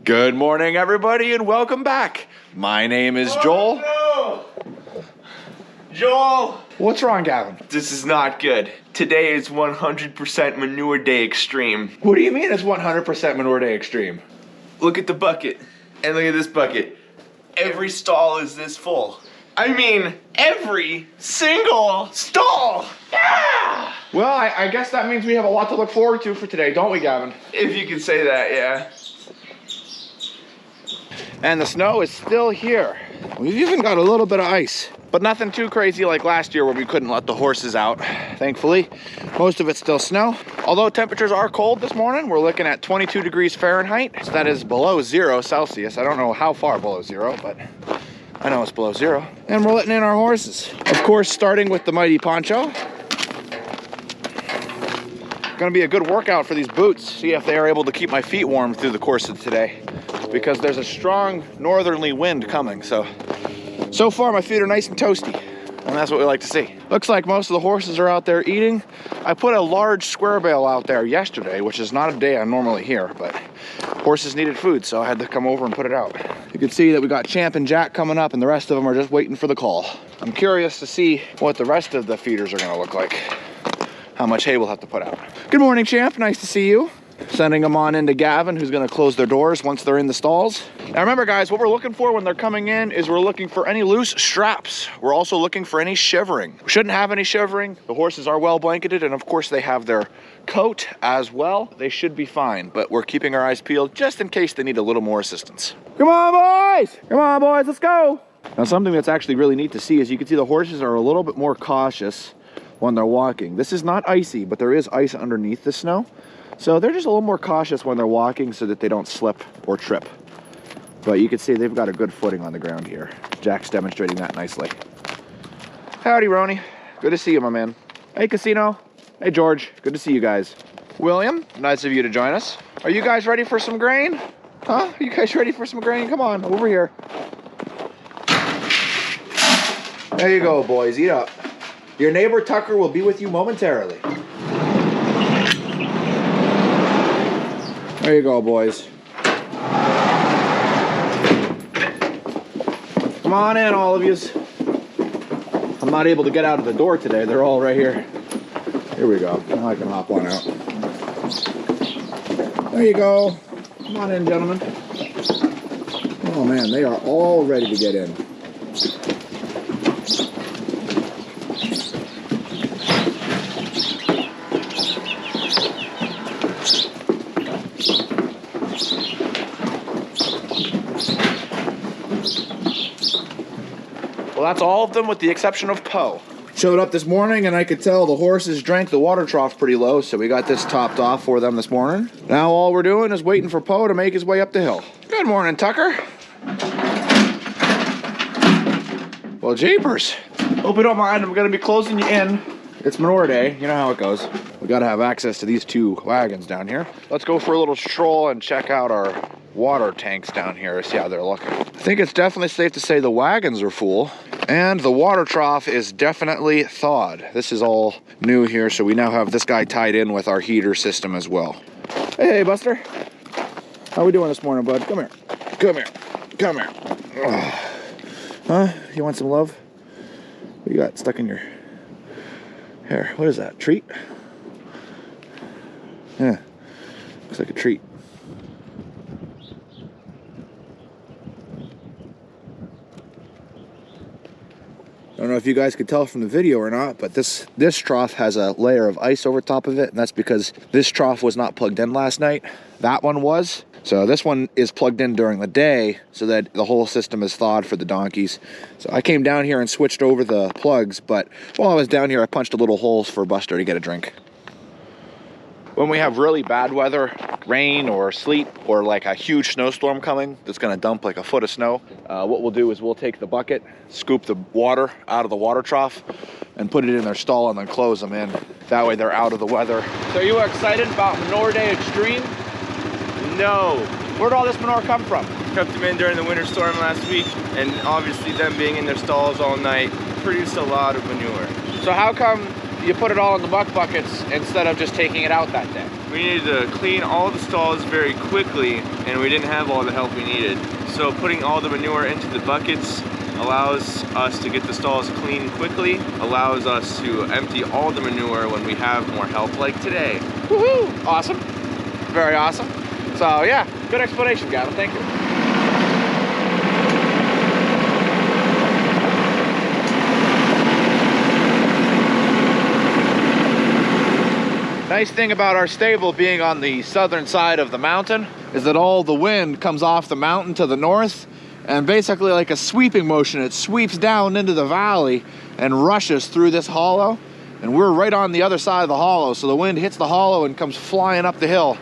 Good morning, everybody, and welcome back. My name is Joel. No! Joel! What's wrong, Gavin? This is not good. Today is 100% manure day extreme. What do you mean it's 100% manure day extreme? Look at the bucket, and look at this bucket. Every stall is this full. I mean, every single stall! Yeah! Well, I guess that means we have a lot to look forward to for today, don't we, Gavin? If you can say that, yeah. And the snow is still here. We've even got a little bit of ice, but nothing too crazy like last year where we couldn't let the horses out. Thankfully, most of it's still snow. Although temperatures are cold this morning, we're looking at 22 degrees Fahrenheit. So that is below 0 Celsius. I don't know how far below 0, but I know it's below 0. And we're letting in our horses. Of course, starting with the mighty poncho. Gonna be a good workout for these boots. See if they are able to keep my feet warm through the course of today, because there's a strong northerly wind coming. So far my feet are nice and toasty, and that's what we like to see. Looks like most of the horses are out there eating. I put a large square bale out there yesterday, which is not a day I'm normally here, but horses needed food, so I had to come over and put it out. You can see that we got Champ and Jack coming up, and the rest of them are just waiting for the call. I'm curious to see what the rest of the feeders are gonna look like, how much hay we'll have to put out. Good morning, Champ, nice to see you. Sending them on into Gavin, who's gonna close their doors once they're in the stalls. Now remember, guys, what we're looking for when they're coming in is we're looking for any loose straps. We're also looking for any shivering. We shouldn't have any shivering. The horses are well blanketed, and of course they have their coat as well. They should be fine, but we're keeping our eyes peeled just in case they need a little more assistance. Come on, boys! Come on, boys, let's go! Now something that's actually really neat to see is you can see the horses are a little bit more cautious when they're walking. This is not icy, but there is ice underneath the snow. So they're just a little more cautious when they're walking so that they don't slip or trip. But you can see they've got a good footing on the ground here. Jack's demonstrating that nicely. Howdy, Roni. Good to see you, my man. Hey, Casino. Hey, George. Good to see you guys. William, nice of you to join us. Are you guys ready for some grain? Huh? Are you guys ready for some grain? Come on, over here. There you go, boys. Eat up. Your neighbor Tucker will be with you momentarily. There you go, boys. Come on in, all of yous. I'm not able to get out of the door today. They're all right here. Here we go. Now I can hop on out. There you go. Come on in, gentlemen. Oh man, they are all ready to get in. Well, that's all of them with the exception of Poe. Showed up this morning and I could tell the horses drank the water trough pretty low, so we got this topped off for them this morning. Now all we're doing is waiting for Poe to make his way up the hill. Good morning, Tucker. Well, jeepers. Hope you don't mind, I'm gonna be closing you in. It's manure day, you know how it goes. We gotta have access to these two wagons down here. Let's go for a little stroll and check out our water tanks down here, see how they're looking. I think it's definitely safe to say the wagons are full, and the water trough is definitely thawed. This is all new here, so we now have this guy tied in with our heater system as well. Hey, Buster. How we doing this morning, bud? Come here. Come here. Come here. Ugh. Huh? You want some love? What you got stuck in your hair? What is that? Treat? Yeah. Looks like a treat. I don't know if you guys could tell from the video or not, but this trough has a layer of ice over top of it, and that's because this trough was not plugged in last night. That one was. So this one is plugged in during the day so that the whole system is thawed for the donkeys. So I came down here and switched over the plugs, but while I was down here, I punched a little holes for Buster to get a drink. When we have really bad weather, rain or sleet, or like a huge snowstorm coming that's gonna dump like a foot of snow, what we'll do is we'll take the bucket, scoop the water out of the water trough, and put it in their stall and then close them in. That way they're out of the weather. So are you excited about Manure Day Extreme? No. Where'd all this manure come from? Kept them in during the winter storm last week, and obviously them being in their stalls all night produced a lot of manure. So how come you put it all in the muck buckets instead of just taking it out that day? We needed to clean all the stalls very quickly, and we didn't have all the help we needed. So putting all the manure into the buckets allows us to get the stalls clean quickly, allows us to empty all the manure when we have more help like today. Woohoo! Awesome. Very awesome. So yeah, good explanation, Gavin. Thank you. Nice thing about our stable being on the southern side of the mountain is that all the wind comes off the mountain to the north, and basically like a sweeping motion, it sweeps down into the valley and rushes through this hollow, and we're right on the other side of the hollow, so the wind hits the hollow and comes flying up the hill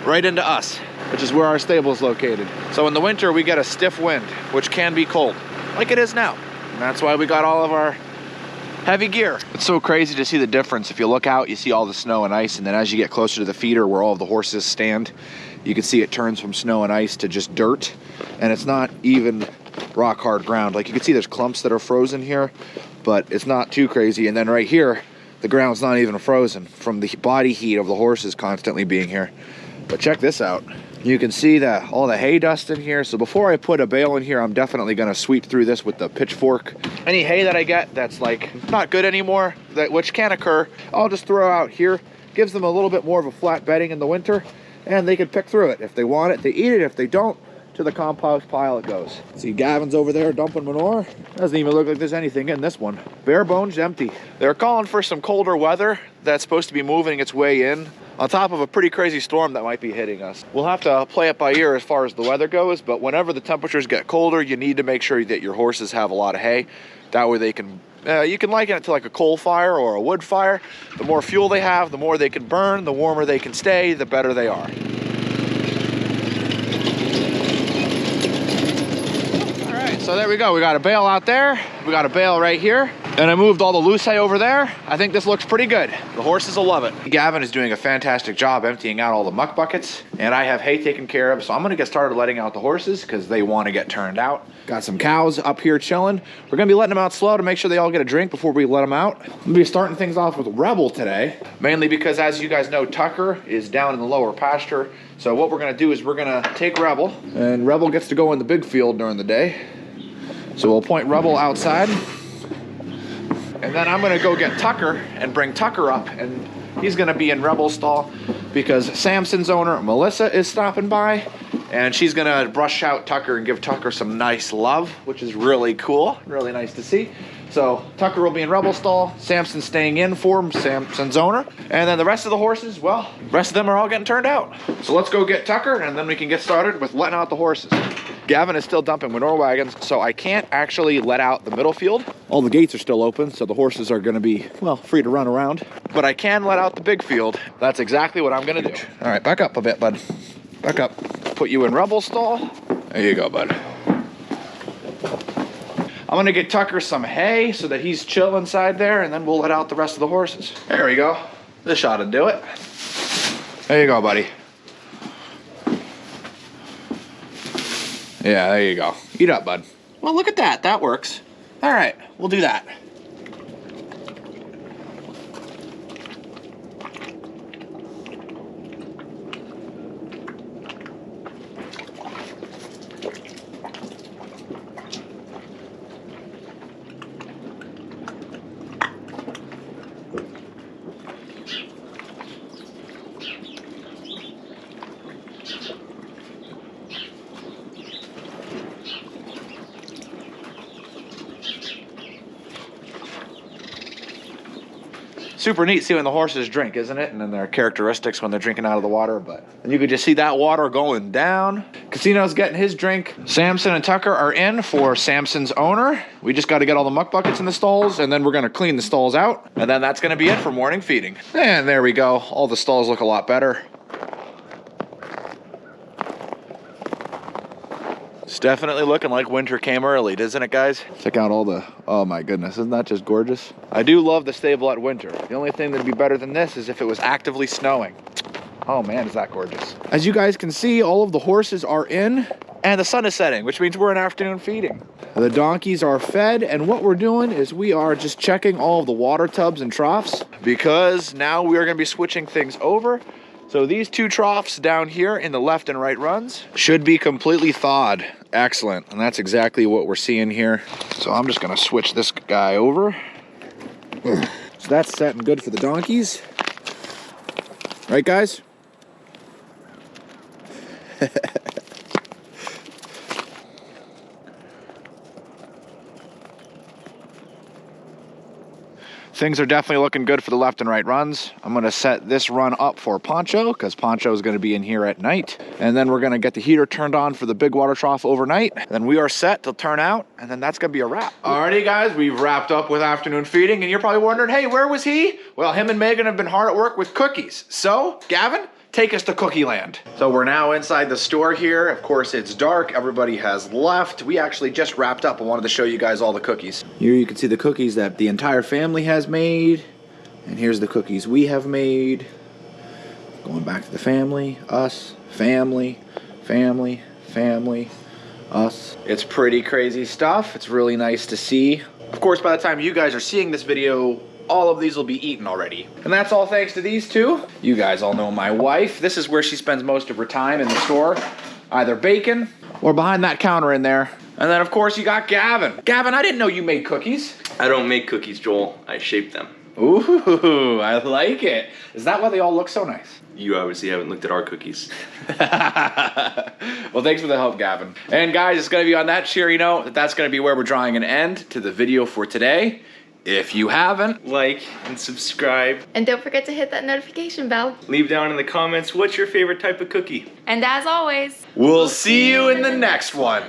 right into us, which is where our stable is located. So in the winter we get a stiff wind, which can be cold, like it is now, and that's why we got all of our heavy gear. It's so crazy to see the difference. If you look out, you see all the snow and ice, and then as you get closer to the feeder where all of the horses stand, you can see it turns from snow and ice to just dirt, and it's not even rock hard ground. Like you can see there's clumps that are frozen here, but it's not too crazy. And then right here, the ground's not even frozen from the body heat of the horses constantly being here. But check this out. You can see that all the hay dust in here. So before I put a bale in here, I'm definitely gonna sweep through this with the pitchfork. Any hay that I get that's like not good anymore, which can occur, I'll just throw out here. Gives them a little bit more of a flat bedding in the winter, and they can pick through it. If they want it, they eat it. If they don't, to the compost pile it goes. See Gavin's over there dumping manure. Doesn't even look like there's anything in this one. Bare bones empty. They're calling for some colder weather that's supposed to be moving its way in, on top of a pretty crazy storm that might be hitting us. We'll have to play it by ear as far as the weather goes, but whenever the temperatures get colder, you need to make sure that your horses have a lot of hay. That way they can, you can liken it to like a coal fire or a wood fire. The more fuel they have, the more they can burn, the warmer they can stay, the better they are. All right, so there we go. We got a bale out there. We got a bale right here. And I moved all the loose hay over there. I think this looks pretty good. The horses will love it. Gavin is doing a fantastic job emptying out all the muck buckets, and I have hay taken care of, so I'm gonna get started letting out the horses because they wanna get turned out. Got some cows up here chilling. We're gonna be letting them out slow to make sure they all get a drink before we let them out. I'm gonna be starting things off with Rebel today, mainly because as you guys know, Tucker is down in the lower pasture. So what we're gonna do is we're gonna take Rebel, and Rebel gets to go in the big field during the day. So we'll point Rebel outside. And then I'm gonna go get Tucker and bring Tucker up, and he's gonna be in Rebel's stall because Samson's owner, Melissa, is stopping by, and she's gonna brush out Tucker and give Tucker some nice love, which is really cool, really nice to see. So Tucker will be in Rebel's stall, Samson's staying in for Samson's owner, and then the rest of the horses, well, the rest of them are all getting turned out. So let's go get Tucker, and then we can get started with letting out the horses. Gavin is still dumping manure wagons, so I can't actually let out the middle field. All the gates are still open, so the horses are gonna be, well, free to run around. But I can let out the big field. That's exactly what I'm gonna do. All right, back up a bit, bud. Back up. Put you in Rebel's stall. There you go, bud. I'm gonna get Tucker some hay so that he's chill inside there, and then we'll let out the rest of the horses. There we go. This ought to do it. There you go, buddy. Yeah, there you go. Eat up, bud. Well, look at that. That works. All right, we'll do that. Super neat seeing the horses drink, isn't it? And then their characteristics when they're drinking out of the water. And you can just see that water going down. Casino's getting his drink. Samson and Tucker are in for Samson's owner. We just got to get all the muck buckets in the stalls, and then we're going to clean the stalls out. And then that's going to be it for morning feeding. And there we go. All the stalls look a lot better. It's definitely looking like winter came early, doesn't it, guys? Check out all the, oh my goodness, isn't that just gorgeous? I do love the stable at winter. The only thing that'd be better than this is if it was actively snowing. Oh man, is that gorgeous. As you guys can see, all of the horses are in. and the sun is setting, which means we're in afternoon feeding. The donkeys are fed, and what we're doing is we are just checking all of the water tubs and troughs, because now we are going to be switching things over. So these two troughs down here in the left and right runs should be completely thawed. Excellent, and that's exactly what we're seeing here. So I'm just gonna switch this guy over. So that's set and good for the donkeys. Right, guys? Things are definitely looking good for the left and right runs. I'm gonna set this run up for Poncho, because Poncho is gonna be in here at night. And then we're gonna get the heater turned on for the big water trough overnight. And then we are set to turn out, and then that's gonna be a wrap. Alrighty guys, we've wrapped up with afternoon feeding, and you're probably wondering, hey, where was he? Well, him and Megan have been hard at work with cookies. So, Gavin, take us to Cookie Land. So we're now inside the store here. Of course, it's dark. Everybody has left. We actually just wrapped up. I wanted to show you guys all the cookies. Here you can see the cookies that the entire family has made. And here's the cookies we have made. Going back to the family, us, family, family, family, us. It's pretty crazy stuff. It's really nice to see. Of course, by the time you guys are seeing this video, all of these will be eaten already. And that's all thanks to these two. You guys all know my wife. This is where she spends most of her time in the store, either baking or behind that counter in there. And then of course you got Gavin. Gavin, I didn't know you made cookies. I don't make cookies, Joel. I shape them. Ooh, I like it. Is that why they all look so nice? You obviously haven't looked at our cookies. Well, thanks for the help, Gavin. And guys, it's gonna be on that cheery note that's gonna be where we're drawing an end to the video for today. If you haven't, Like and subscribe. And don't forget to hit that notification bell. Leave down in the comments what's your favorite type of cookie. And as always, we'll see you in the next one.